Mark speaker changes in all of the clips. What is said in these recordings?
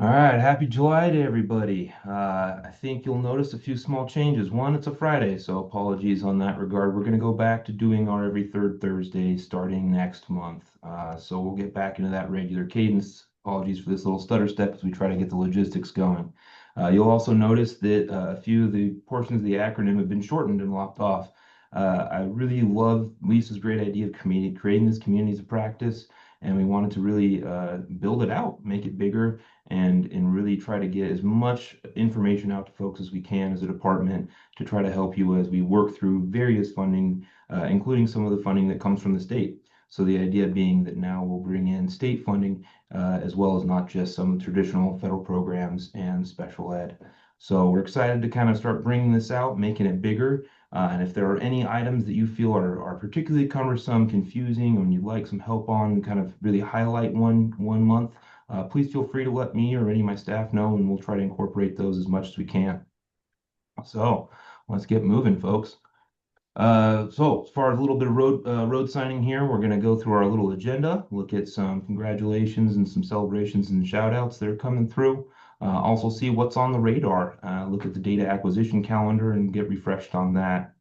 Speaker 1: All right, happy July to everybody. I think you'll notice a few small changes. One, it's a Friday, so apologies on that regard. We're going to go back to doing our every third Thursday starting next month. So we'll get back into that regular cadence. Apologies for this little stutter step as we try to get the logistics going. You'll also notice that a few of the portions of the acronym have been shortened and lopped off. I really love Lisa's great idea of creating this community of practice, and we wanted to really build it out, make it bigger and really try to get as much information out to folks as we can as a department to try to help you as we work through various funding, including some of the funding that comes from the state. So the idea being that now we'll bring in state funding as well as not just some traditional federal programs and special ed. So we're excited to kind of start bringing this out, making it bigger. And if there are any items that you feel are particularly cumbersome, confusing, or you'd like some help on, kind of really highlight one month, please feel free to let me or any of my staff know, and we'll try to incorporate those as much as we can. So let's get moving, folks. So as far as a little bit of road signing here, we're going to go through our little agenda, look at some congratulations and some celebrations and shout outs that are coming through. Also see what's on the radar, look at the data acquisition calendar and get refreshed on that.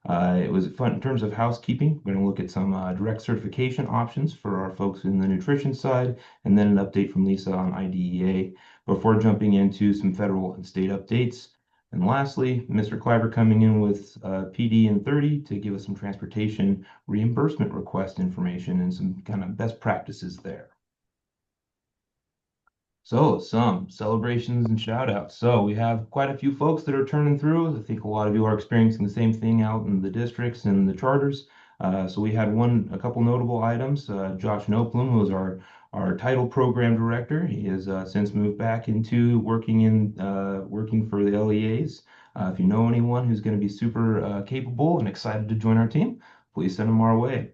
Speaker 1: It was fun in terms of housekeeping. We're going to look at some direct certification options for our folks in the nutrition side, and then an update from Lisa on IDEA before jumping into some federal and state updates. And lastly, Mr. Cliver coming in with PD and 30 to give us some transportation reimbursement request information and some kind of best practices there. So, some celebrations and shout outs. So, we have quite a few folks that are turning through. I think a lot of you are experiencing the same thing out in the districts and the charters. So, we had a couple notable items. Josh Noplum, who is our title program director, he has since moved back into working for the LEAs. If you know anyone who's going to be super capable and excited to join our team, please send them our way.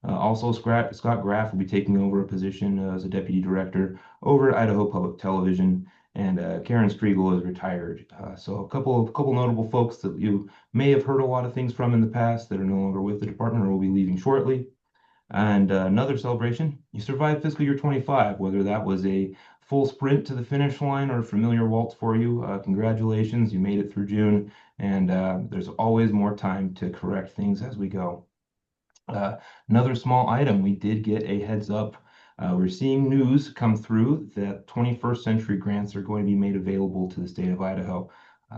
Speaker 1: Also, Scott Graff will be taking over a position as a deputy director over at Idaho Public Television, and Karen Striegel is retired. So a couple notable folks that you may have heard a lot of things from in the past that are no longer with the department or will be leaving shortly. And another celebration, you survived fiscal year 25, whether that was a full sprint to the finish line or a familiar waltz for you. Congratulations, you made it through June, and there's always more time to correct things as we go. Another small item, we did get a heads up. We're seeing news come through that 21st century grants are going to be made available to the state of Idaho.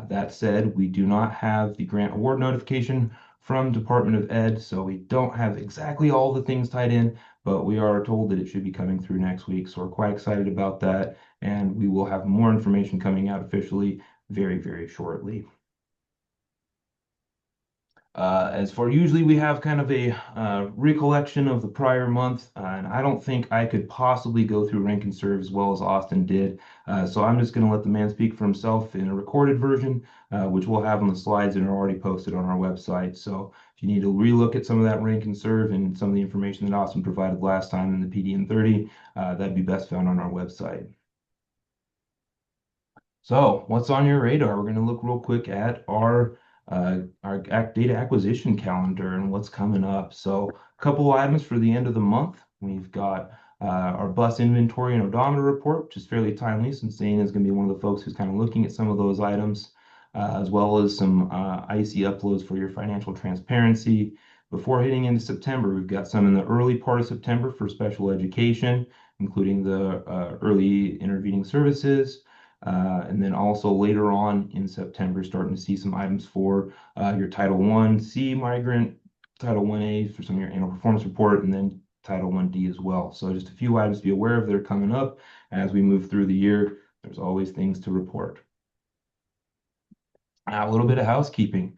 Speaker 1: That said, we do not have the grant award notification from Department of Ed, so we don't have exactly all the things tied in, but we are told that it should be coming through next week. So we're quite excited about that, and we will have more information coming out officially very, very shortly. As for usually we have kind of a recollection of the prior month, and I don't think I could possibly go through rank and serve as well as Austin did. So I'm just going to let the man speak for himself in a recorded version, which we'll have on the slides and are already posted on our website. So if you need to relook at some of that rank and serve and some of the information that Austin provided last time in the PD and 30, that'd be best found on our website. So what's on your radar? We're going to look real quick at our data acquisition calendar and what's coming up. So a couple of items for the end of the month. We've got our bus inventory and odometer report, which is fairly timely since Zane is going to be one of the folks who's kind of looking at some of those items, as well as some IC uploads for your financial transparency. Before hitting into September, we've got some in the early part of September for special education, including the early intervening services. And then also later on in September, starting to see some items for your Title 1C migrant, Title 1A for some of your annual performance report, and then Title 1D as well. So just a few items to be aware of that are coming up as we move through the year. There's always things to report. A little bit of housekeeping.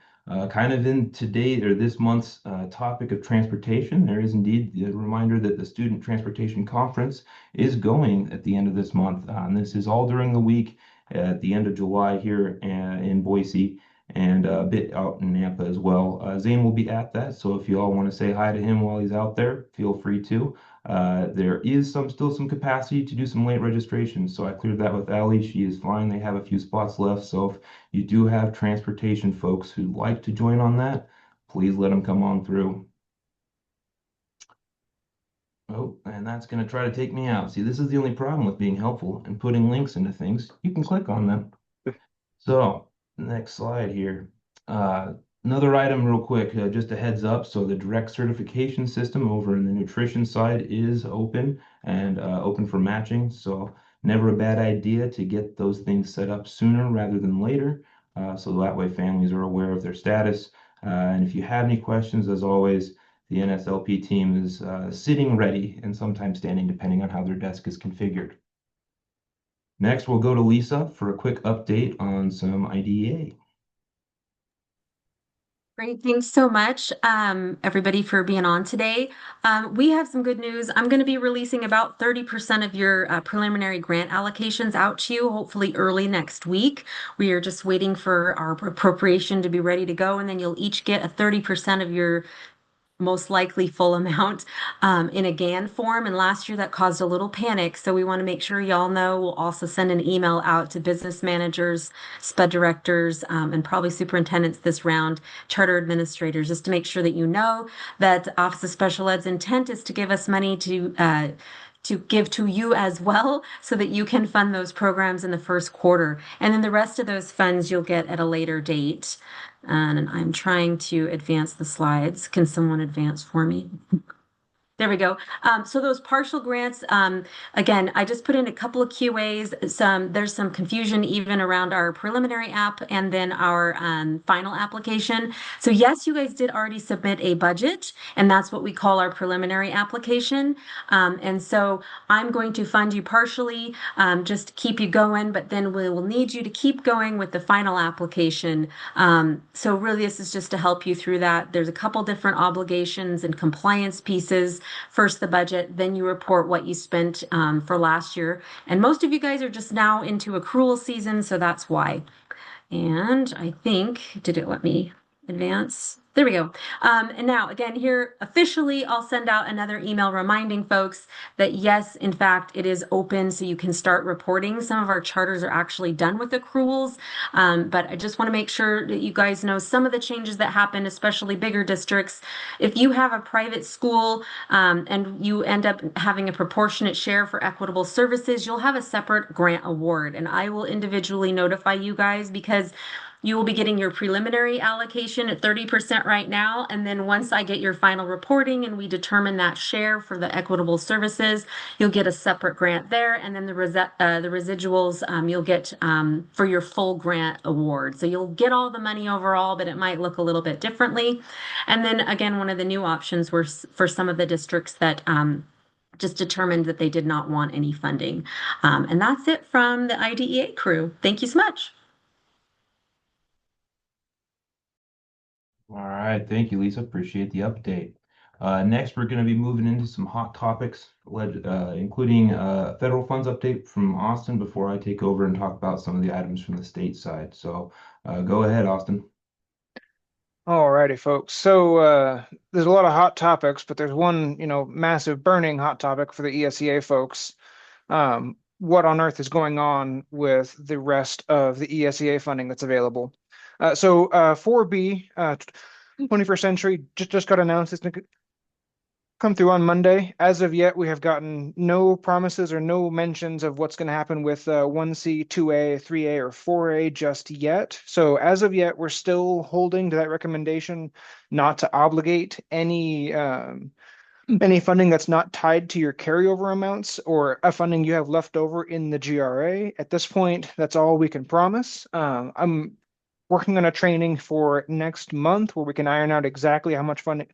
Speaker 1: Kind of in today or this month's topic of transportation, there is indeed a reminder that the Student Transportation Conference is going at the end of this month. And this is all during the week at the end of July here in Boise and a bit out in Nampa as well. Zane will be at that, so if you all want to say hi to him while he's out there, feel free to. There is still some capacity to do some late registration, so I cleared that with Allie. She is fine. They have a few spots left, so if you do have transportation folks who'd like to join on that, please let them come on through. Oh, and that's going to try to take me out. See, this is the only problem with being helpful and putting links into things. You can click on them. So, next slide here. Uh, Another item, real quick, just a heads up. So, the direct certification system over in the nutrition side is open and open for matching. So, never a bad idea to get those things set up sooner rather than later. So that way, families are aware of their status. And if you have any questions, as always, the NSLP team is sitting ready and sometimes standing, depending on how their desk is configured. Next, we'll go to Lisa for a quick update on some IDEA.
Speaker 2: Great. Thanks so much, everybody, for being on today. We have some good news. I'm going to be releasing about 30% of your preliminary grant allocations out to you, hopefully early next week. We are just waiting for our appropriation to be ready to go, and then you'll each get a 30% of your most likely full amount in a GAN form. And last year that caused a little panic. So we want to make sure y'all know. We'll also send an email out to business managers, SPED directors, and probably superintendents this round, charter administrators, just to make sure that you know that the Office of Special Ed's intent is to give us money to give to you as well so that you can fund those programs in the first quarter. And then the rest of those funds you'll get at a later date. And I'm trying to advance the slides. Can someone advance for me? There we go. So those partial grants, again, I just put in a couple of QAs. There's some confusion even around our preliminary app and then our final application. So yes, you guys did already submit a budget, and that's what we call our preliminary application. And so I'm going to fund you partially, just to keep you going, but then we will need you to keep going with the final application. So really, this is just to help you through that. There's a couple different obligations and compliance pieces. First the budget, then you report what you spent for last year. And most of you guys are just now into accrual season, so that's why. And I think, did it let me advance? There we go. And now, again, here officially, I'll send out another email reminding folks that yes, in fact, it is open so you can start reporting. Some of our charters are actually done with accruals, but I just want to make sure that you guys know some of the changes that happen, especially bigger districts. If you have a private school and you end up having a proportionate share for equitable services, you'll have a separate grant award, and I will individually notify you guys because you will be getting your preliminary allocation at 30% right now. And then once I get your final reporting and we determine that share for the equitable services, you'll get a separate grant there. And then the residuals you'll get for your full grant award. So you'll get all the money overall, but it might look a little bit differently. And then again, one of the new options were for some of the districts that just determined that they did not want any funding. And that's it from the IDEA crew. Thank you so much.
Speaker 1: All right, thank you, Lisa. Appreciate the update. Next, we're going to be moving into some hot topics, including federal funds update from Austin before I take over and talk about some of the items from the state side. So go ahead, Austin.
Speaker 3: All righty, folks. So there's a lot of hot topics, but there's one, massive burning hot topic for the ESEA folks. What on earth is going on with the rest of the ESEA funding that's available? So 4B, 21st Century, just got announced. It's going to come through on Monday. As of yet, we have gotten no promises or no mentions of what's going to happen with 1C, 2A, 3A, or 4A just yet. So as of yet, we're still holding to that recommendation not to obligate any funding that's not tied to your carryover amounts or a funding you have left over in the GRA. At this point, that's all we can promise. I'm working on a training for next month where we can iron out exactly how much funding,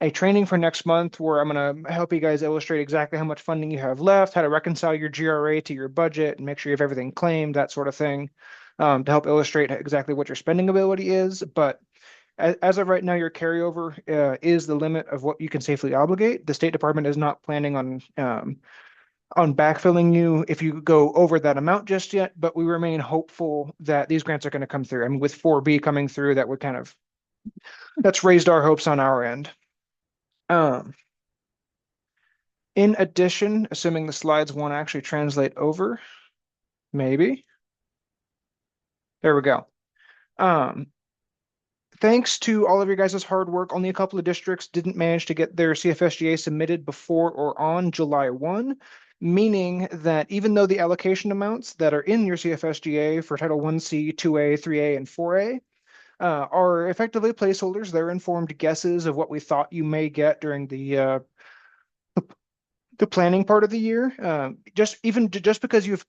Speaker 3: a training for next month where I'm going to help you guys illustrate exactly how much funding you have left, how to reconcile your GRA to your budget and make sure you have everything claimed, that sort of thing, to help illustrate exactly what your spending ability is. But as of right now, your carryover is the limit of what you can safely obligate. The State Department is not planning on backfilling you if you go over that amount just yet, but we remain hopeful that these grants are going to come through. I mean, with 4B coming through, that's raised our hopes on our end. In addition, assuming the slides won't actually translate over, maybe. There we go. thanks to all of your guys' hard work, only a couple of districts didn't manage to get their CFSGA submitted before or on July 1, meaning that even though the allocation amounts that are in your CFSGA for Title 1C, 2A, 3A, and 4A are effectively placeholders, they're informed guesses of what we thought you may get during the planning part of the year. Just because you've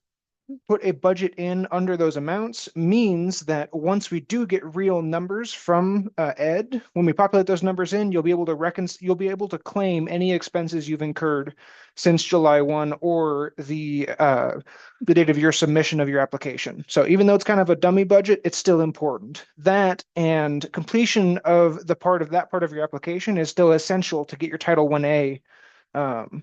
Speaker 3: put a budget in under those amounts means that once we do get real numbers from Ed, when we populate those numbers in, you'll be able to claim any expenses you've incurred since July 1 or the date of your submission of your application. So even though it's kind of a dummy budget, it's still important. That and completion of that part of your application is still essential to get your Title 1A um,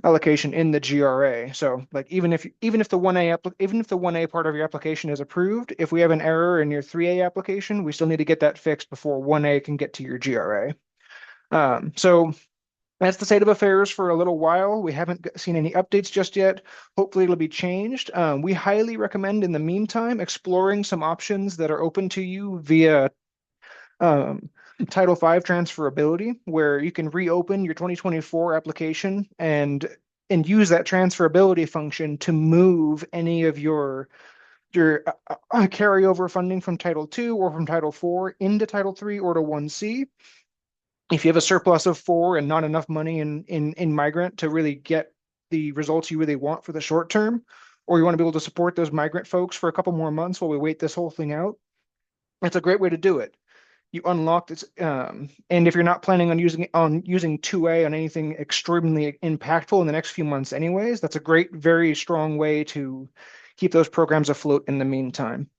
Speaker 3: allocation in the GRA. So like even if the 1A part of your application is approved, if we have an error in your 3A application, we still need to get that fixed before 1A can get to your GRA. So that's the state of affairs for a little while. We haven't seen any updates just yet. Hopefully it'll be changed. We highly recommend in the meantime exploring some options that are open to you via Title V transferability, where you can reopen your 2024 application and use that transferability function to move any of your carryover funding from Title II or from Title IV into Title III or to 1C. If you have a surplus of 4 and not enough money in migrant to really get the results you really want for the short term, or you want to be able to support those migrant folks for a couple more months while we wait this whole thing out, it's a great way to do it. You unlock this, and if you're not planning on using 2A on anything extremely impactful in the next few months anyways, that's a great, very strong way to keep those programs afloat in the meantime.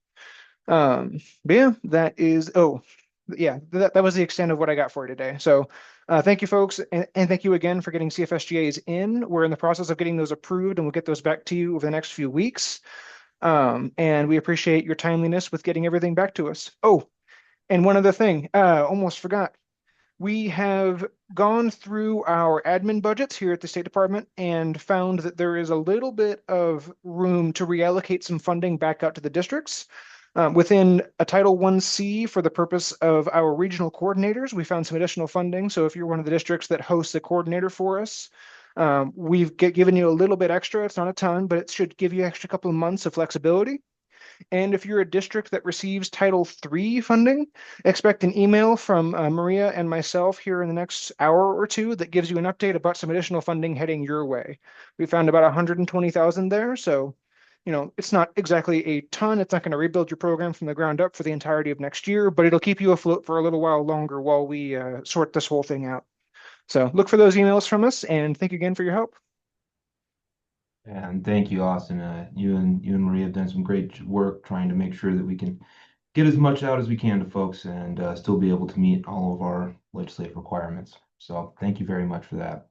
Speaker 3: But yeah, that was the extent of what I got for you today. So thank you, folks, and thank you again for getting CFSGAs in. We're in the process of getting those approved, and we'll get those back to you over the next few weeks. And we appreciate your timeliness with getting everything back to us. Oh, and one other thing, almost forgot. We have gone through our admin budgets here at the State Department and found that there is a little bit of room to reallocate some funding back out to the districts. Within a Title 1C for the purpose of our regional coordinators, we found some additional funding. So if you're one of the districts that hosts a coordinator for us, we've given you a little bit extra. It's not a ton, but it should give you an extra couple of months of flexibility. And if you're a district that receives Title III funding, expect an email from Maria and myself here in the next hour or two that gives you an update about some additional funding heading your way. We found about 120,000 there, so it's not exactly a ton. It's not going to rebuild your program from the ground up for the entirety of next year, but it'll keep you afloat for a little while longer while we sort this whole thing out. So look for those emails from us, and thank you again for your help.
Speaker 1: And thank you, Austin. You and Maria have done some great work trying to make sure that we can get as much out as we can to folks and still be able to meet all of our legislative requirements. So thank you very much for that.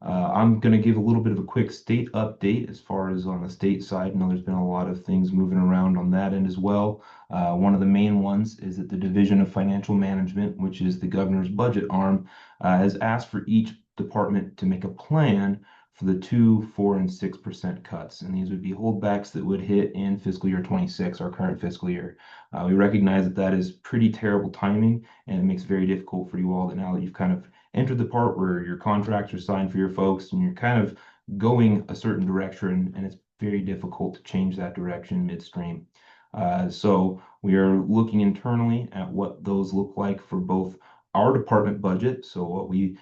Speaker 1: I'm going to give a little bit of a quick state update as far as on the state side. I know there's been a lot of things moving around on that end as well. One of the main ones is that the Division of Financial Management, which is the governor's budget arm, has asked for each department to make a plan for the 2%, 4%, and 6% cuts. And these would be holdbacks that would hit in fiscal year 26, our current fiscal year. We recognize that that is pretty terrible timing, and it makes it very difficult for you all that now that you've kind of entered the part where your contracts are signed for your folks and you're kind of going a certain direction, and it's very difficult to change that direction midstream. So we are looking internally at what those look like for both our department budget, so what we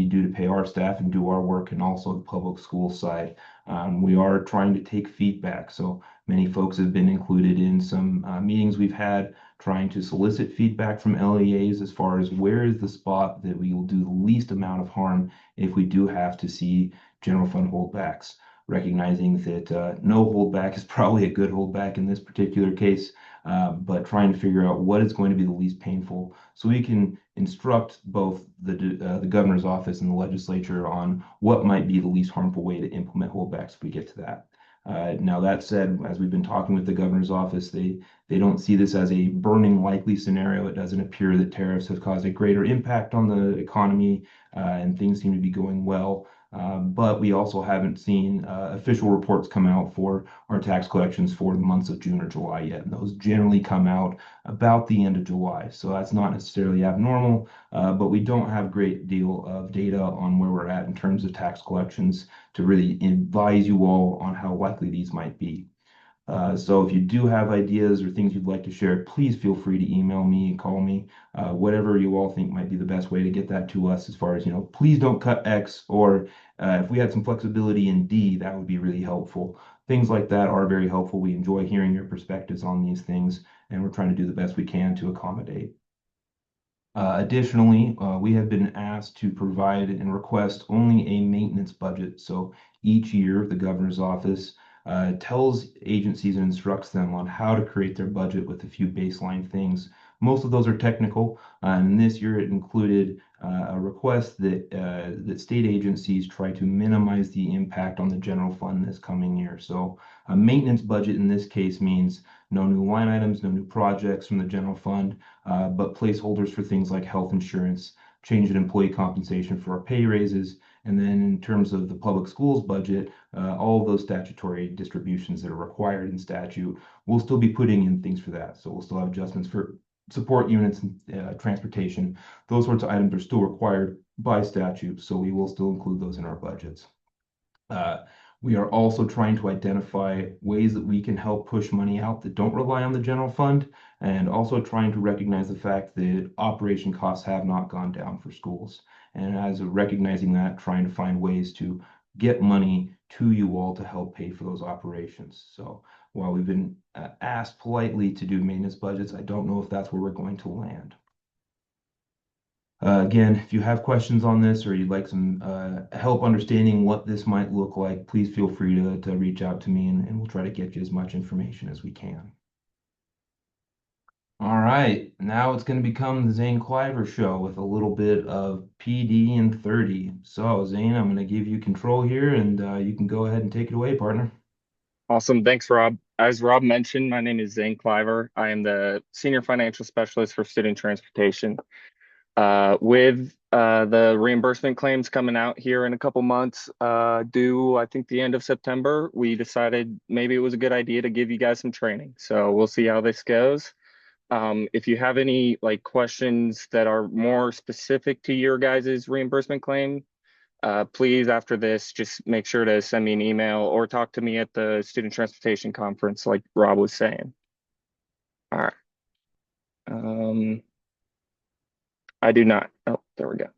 Speaker 1: do to pay our staff and do our work, and also the public school side. We are trying to take feedback. So many folks have been included in some meetings we've had trying to solicit feedback from LEAs as far as where is the spot that we will do the least amount of harm if we do have to see general fund holdbacks, recognizing that no holdback is probably a good holdback in this particular case, but trying to figure out what is going to be the least painful so we can instruct both the governor's office and the legislature on what might be the least harmful way to implement holdbacks if we get to that. Now that said, as we've been talking with the governor's office, they don't see this as a burning likely scenario. It doesn't appear that tariffs have caused a greater impact on the economy, and things seem to be going well. But we also haven't seen official reports come out for our tax collections for the months of June or July yet. And those generally come out about the end of July. So that's not necessarily abnormal, but we don't have a great deal of data on where we're at in terms of tax collections to really advise you all on how likely these might be. So if you do have ideas or things you'd like to share, please feel free to email me, call me, whatever you all think might be the best way to get that to us as far as, please don't cut X, or if we had some flexibility in D, that would be really helpful. Things like that are very helpful. We enjoy hearing your perspectives on these things, and we're trying to do the best we can to accommodate. Additionally, we have been asked to provide and request only a maintenance budget. So each year, the governor's office tells agencies and instructs them on how to create their budget with a few baseline things. Most of those are technical, and this year it included a request that state agencies try to minimize the impact on the general fund this coming year. So a maintenance budget in this case means no new line items, no new projects from the general fund, but placeholders for things like health insurance, change in employee compensation for our pay raises, and then in terms of the public schools budget, all of those statutory distributions that are required in statute, we'll still be putting in things for that. So we'll still have adjustments for support units and transportation. Those sorts of items are still required by statute, so we will still include those in our budgets. We are also trying to identify ways that we can help push money out that don't rely on the general fund, and also trying to recognize the fact that operation costs have not gone down for schools. And as of recognizing that, trying to find ways to get money to you all to help pay for those operations. So while we've been asked politely to do maintenance budgets, I don't know if that's where we're going to land. Again, if you have questions on this or you'd like some help understanding what this might look like, please feel free to reach out to me, and we'll try to get you as much information as we can. All right, now it's going to become the Zane Cliver show with a little bit of PD and 30. So Zane, I'm going to give you control here, and you can go ahead and take it away, partner.
Speaker 4: Awesome. Thanks, Rob. As Rob mentioned, my name is Zane Cliver. I am the Senior Financial Specialist for Student Transportation. With the reimbursement claims coming out here in a couple months, due, I think, the end of September, we decided maybe it was a good idea to give you guys some training. So we'll see how this goes. If you have any questions that are more specific to your guys' reimbursement claim, please, after this, just make sure to send me an email or talk to me at the Student Transportation Conference, like Rob was saying. All right. I do not. Oh, there we go.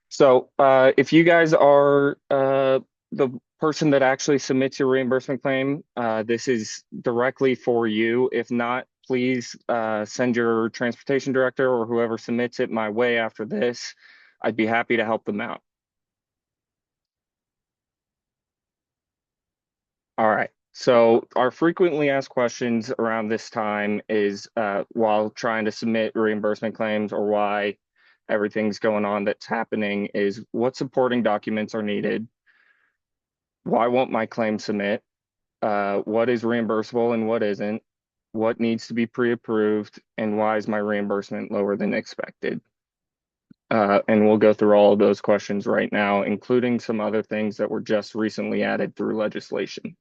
Speaker 4: So if you guys are the person that actually submits your reimbursement claim, this is directly for you. If not, please send your transportation director or whoever submits it my way after this. I'd be happy to help them out. All right. So our frequently asked questions around this time is while trying to submit reimbursement claims, or why everything's going on that's happening, is what supporting documents are needed? Why won't my claim submit? What is reimbursable and what isn't? What needs to be pre-approved? And why is my reimbursement lower than expected? And we'll go through all of those questions right now, including some other things that were just recently added through legislation.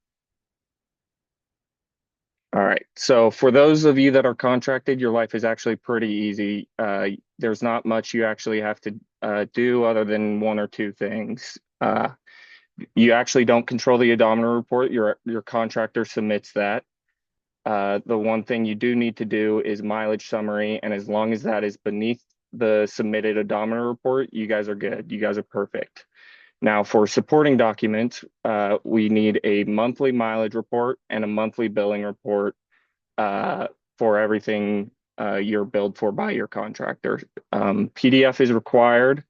Speaker 4: All right, so for those of you that are contracted, your life is actually pretty easy. There's not much you actually have to do other than one or two things. You actually don't control the odometer report. Your contractor submits that. The one thing you do need to do is mileage summary, and as long as that is beneath the submitted odometer report, you guys are good. You guys are perfect. Now, for supporting documents, we need a monthly mileage report and a monthly billing report for everything you're billed for by your contractor. PDF is required,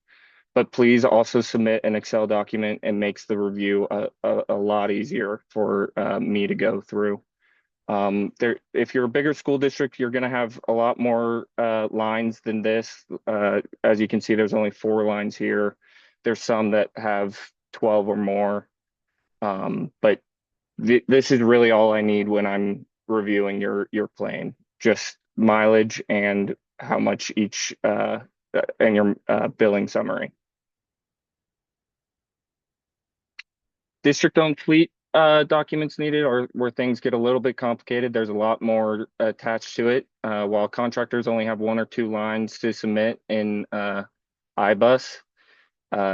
Speaker 4: but please also submit an Excel document. It makes the review a lot easier for me to go through. If you're a bigger school district, you're going to have a lot more lines than this. As you can see, there's only 4 lines here. There's some that have 12 or more, but this is really all I need when I'm reviewing your claim. Just mileage and how much each and your billing summary. District-owned fleet documents needed, or where things get a little bit complicated. There's a lot more attached to it. While contractors only have 1 or 2 lines to submit in IBUS,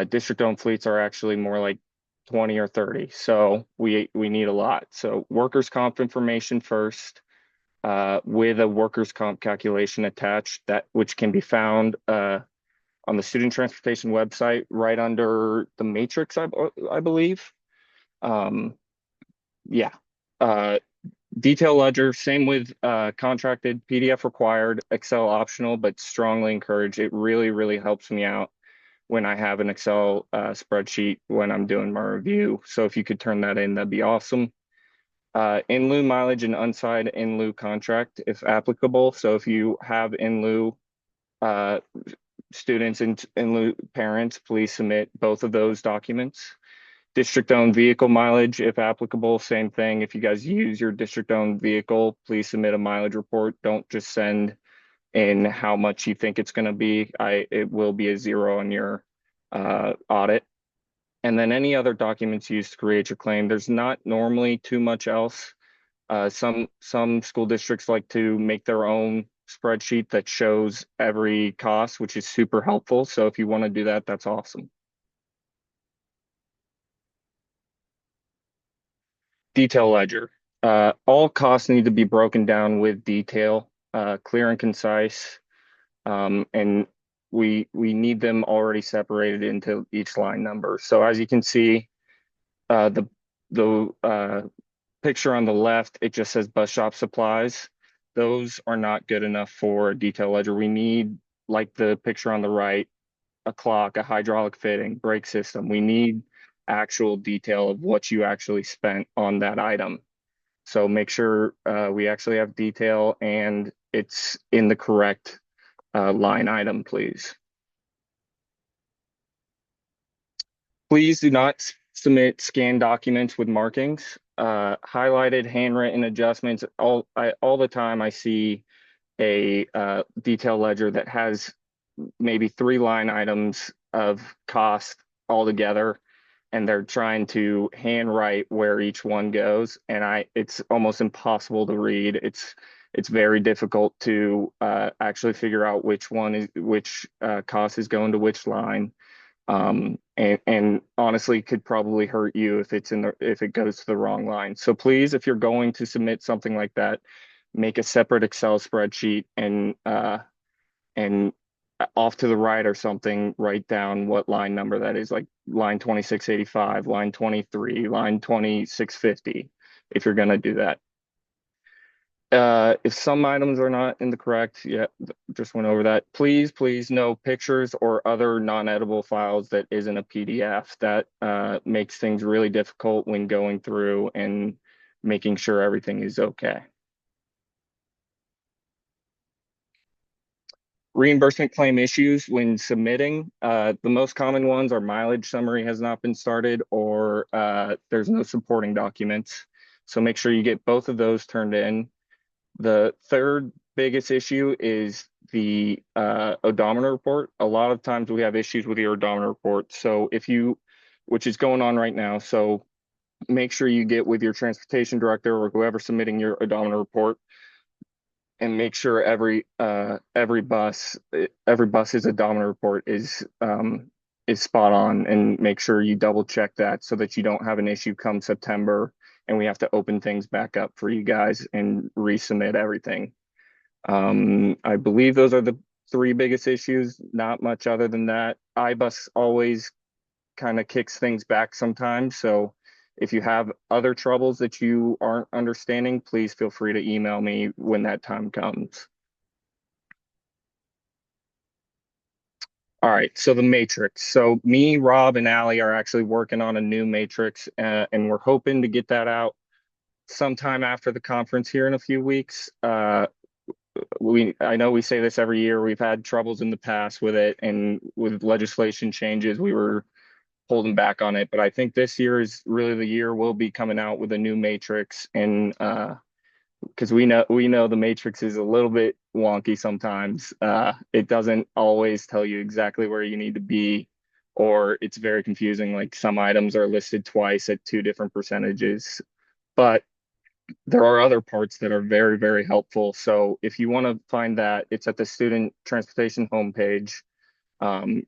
Speaker 4: district-owned fleets are actually more like 20 or 30. So we need a lot. So workers' comp information first, with a workers' comp calculation attached, that which can be found on the student transportation website right under the matrix, I believe. Yeah. Detail ledger, same with contracted, PDF required, Excel optional, but strongly encouraged. It really, really helps me out when I have an Excel spreadsheet when I'm doing my review. So if you could turn that in, that'd be awesome. In lieu mileage and unsigned in lieu contract, if applicable. So if you have in lieu students and in lieu parents, please submit both of those documents. District-owned vehicle mileage, if applicable, same thing. If you guys use your district-owned vehicle, please submit a mileage report. Don't just send in how much you think it's going to be. It will be a 0 on your audit. And then any other documents used to create your claim. There's not normally too much else. Some school districts like to make their own spreadsheet that shows every cost, which is super helpful. So if you want to do that, that's awesome. Detail ledger. All costs need to be broken down with detail, clear and concise, and we need them already separated into each line number. So as you can see, the picture on the left, it just says bus shop supplies. Those are not good enough for a detail ledger. We need, like the picture on the right, a clock, a hydraulic fitting, brake system. We need actual detail of what you actually spent on that item. So make sure we actually have detail and it's in the correct line item, please. Please do not submit scanned documents with markings. Highlighted, handwritten adjustments. All the time I see a detail ledger that has maybe 3 line items of cost all together, and they're trying to handwrite where each one goes, and it's almost impossible to read. It's very difficult to actually figure out which cost is going to which line. And honestly could probably hurt you if it goes to the wrong line. So please, if you're going to submit something like that, make a separate Excel spreadsheet and off to the right or something, write down what line number that is, like line 2685, line 23, line 2650, if you're going to do that. If some items are not in the correct, yeah, just went over that. Please, no pictures or other non-editable files that isn't a PDF. That makes things really difficult when going through and making sure everything is okay. Reimbursement claim issues when submitting. The most common ones are mileage summary has not been started, or there's no supporting documents. So make sure you get both of those turned in. The third biggest issue is the odometer report. A lot of times we have issues with your odometer report. So which is going on right now. So make sure you get with your transportation director or whoever submitting your odometer report, and make sure every bus's odometer report is spot on, and make sure you double check that so that you don't have an issue come September and we have to open things back up for you guys and resubmit everything. I believe those are the 3 biggest issues, not much other than that. IBUS always kind of kicks things back sometimes. So if you have other troubles that you aren't understanding, please feel free to email me when that time comes. All right, so the matrix. So me, Rob, and Allie are actually working on a new matrix, and we're hoping to get that out sometime after the conference here in a few weeks. I know we say this every year. We've had troubles in the past with it, and with legislation changes, we were holding back on it. But I think this year is really the year we'll be coming out with a new matrix, and because we know the matrix is a little bit wonky sometimes. It doesn't always tell you exactly where you need to be or it's very confusing. Like some items are listed twice at two different percentages. But there are other parts that are very, very helpful. So if you want to find that, it's at the student transportation homepage, um,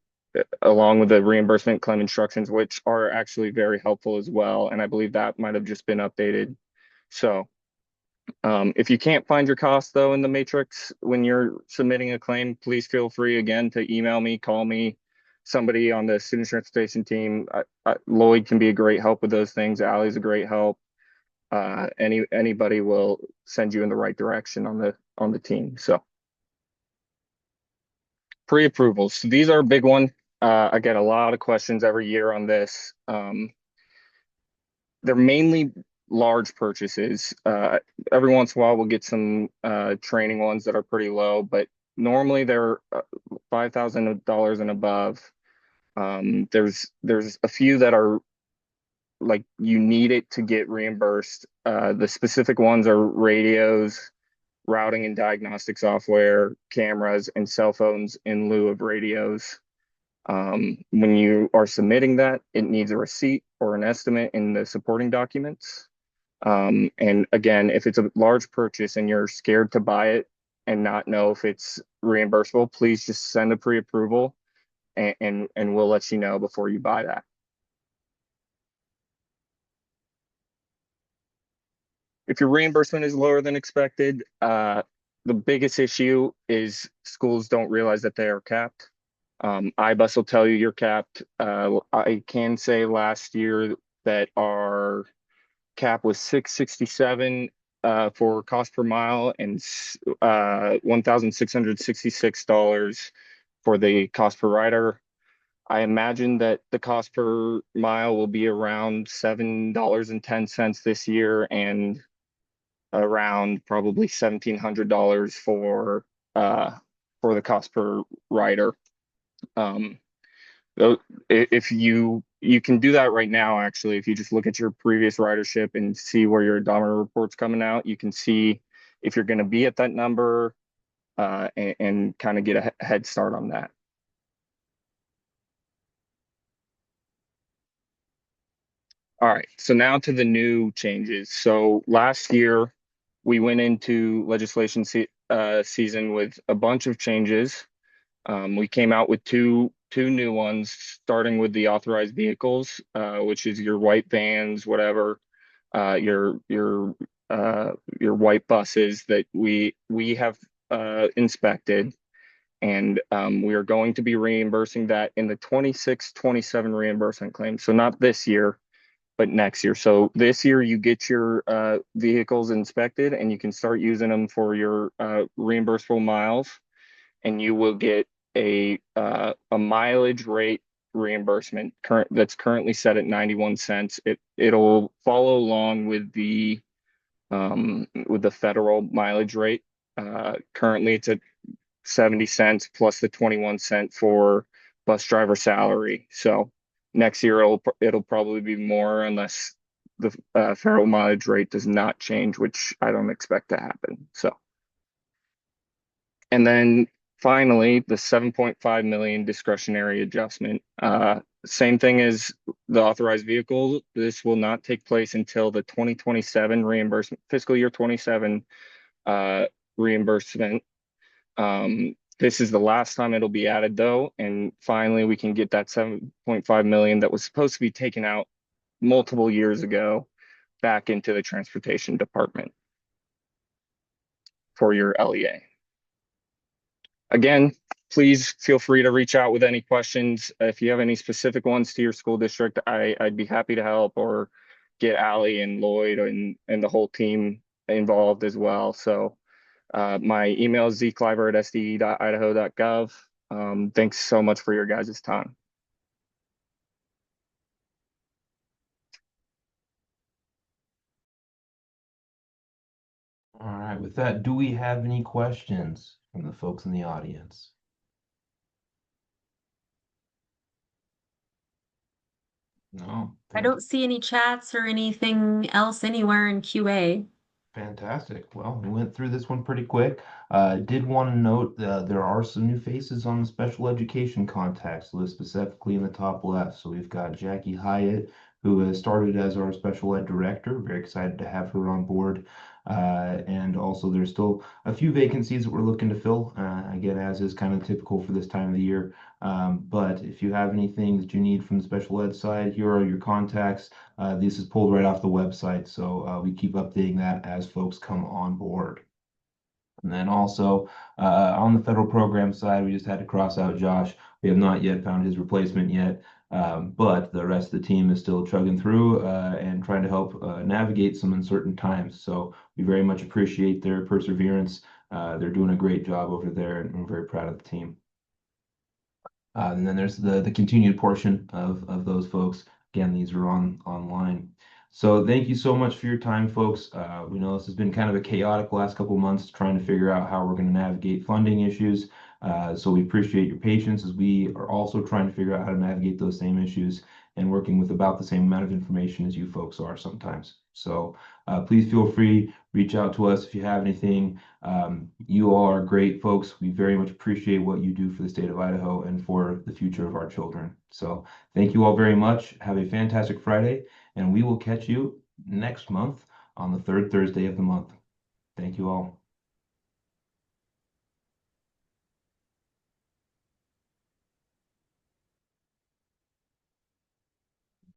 Speaker 4: along with the reimbursement claim instructions, which are actually very helpful as well. And I believe that might have just been updated. So if you can't find your cost though in the matrix when you're submitting a claim, please feel free again to email me, call me, somebody on the student transportation team. Lloyd can be a great help with those things. Allie's a great help. Anybody will send you in the right direction on the team. So pre-approvals. So these are a big one. I get a lot of questions every year on this. They're mainly large purchases. Every once in a while, we'll get some training ones that are pretty low, but normally they're $5,000 and above. There's a few that are like you need it to get reimbursed. The specific ones are radios, routing and diagnostic software, cameras, and cell phones in lieu of radios. When you are submitting that, it needs a receipt or an estimate in the supporting documents. And again, if it's a large purchase and you're scared to buy it and not know if it's reimbursable, please just send a pre-approval and we'll let you know before you buy that. If your reimbursement is lower than expected, the biggest issue is schools don't realize that they are capped. IBUS will tell you you're capped. I can say last year that our cap was 667 for cost per mile and $1,666 for the cost per rider. I imagine that the cost per mile will be around $7.10 this year and around probably $1,700 for the cost per rider. If you can do that right now, actually, if you just look at your previous ridership and see where your odometer report's coming out, you can see if you're going to be at that number and kind of get a head start on that. All right, so now to the new changes. So last year, we went into legislation season with a bunch of changes. We came out with two new ones, starting with the authorized vehicles, which is your white vans, whatever, your white buses that we have inspected, and we are going to be reimbursing that in the 26-27 reimbursement claim. So not this year, but next year. So this year you get your vehicles inspected and you can start using them for your reimbursable miles, and you will get a mileage rate reimbursement that's currently set at 91 cents. It'll follow along with the federal mileage rate. Currently it's at 70 cents plus the 21 cent for bus driver salary. So next year it'll probably be more unless the federal mileage rate does not change, which I don't expect to happen. So, and then finally, the 7.5 million discretionary adjustment. Same thing as the authorized vehicle. This will not take place until the 2027 reimbursement, fiscal year 27 reimbursement. This is the last time it'll be added though, and finally we can get that 7.5 million that was supposed to be taken out multiple years ago back into the transportation department for your LEA. Again, please feel free to reach out with any questions. If you have any specific ones to your school district, I'd be happy to help, or get Allie and Lloyd and the whole team involved as well. So my email is zkleiber@sde.idaho.gov. Thanks so much for your guys' time.
Speaker 1: All right, with that, do we have any questions from the folks in the audience? No.
Speaker 2: I don't see any chats or anything else anywhere in QA.
Speaker 1: Fantastic. Well, we went through this one pretty quick. Did want to note there are some new faces on the special education contacts list, specifically in the top left. So we've got Jackie Hyatt, who has started as our special ed director. Very excited to have her on board. And also, there's still a few vacancies that we're looking to fill, again, as is kind of typical for this time of the year. But if you have anything that you need from the special ed side, here are your contacts. This is pulled right off the website, so we keep updating that as folks come on board. And then also on the federal program side, we just had to cross out Josh. We have not yet found his replacement yet, but the rest of the team is still chugging through and trying to help navigate some uncertain times. So we very much appreciate their perseverance. They're doing a great job over there, and we're very proud of the team. And then there's the continued portion of those folks. Again, these are online. So thank you so much for your time, folks. We know this has been kind of a chaotic last couple of months trying to figure out how we're going to navigate funding issues. So we appreciate your patience as we are also trying to figure out how to navigate those same issues and working with about the same amount of information as you folks are sometimes. So please feel free, reach out to us if you have anything. You all are great folks. We very much appreciate what you do for the state of Idaho and for the future of our children. So thank you all very much. Have a fantastic Friday, and we will catch you next month on the third Thursday of the month. Thank you all.